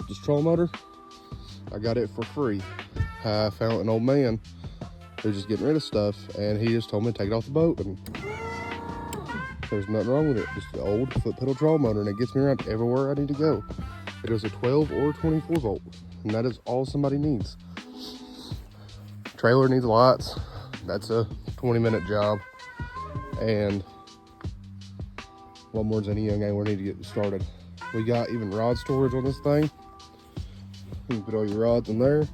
this trolling motor. I got it for free. I found an old man who's just getting rid of stuff, and he just told me to take it off the boat, and there's nothing wrong with it. Just an old foot pedal trolling motor, and it gets me around everywhere I need to go. It is a 12 or 24 volt, and that is all somebody needs. Trailer needs lights. That's a 20-minute job. And what more does any young angler need to get started? We got even rod storage on this thing. You can put all your rods in there.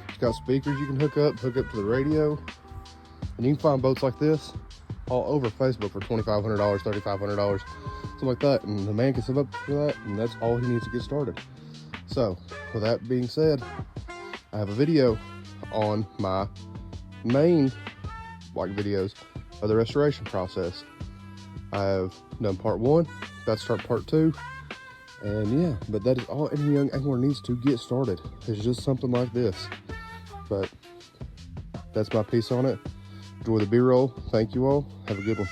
It's got speakers you can hook up to the radio. And you can find boats like this all over Facebook for $2,500, $3,500, something like that. And the man can save up for that, and that's all he needs to get started. So, with that being said, I have a video on my main videos of the restoration process. I have done part 1, about to start part 2, and yeah, but that is all any young angler needs to get started. It's just something like this. But that's my piece on it. Enjoy the B-roll. Thank you all. Have a good one.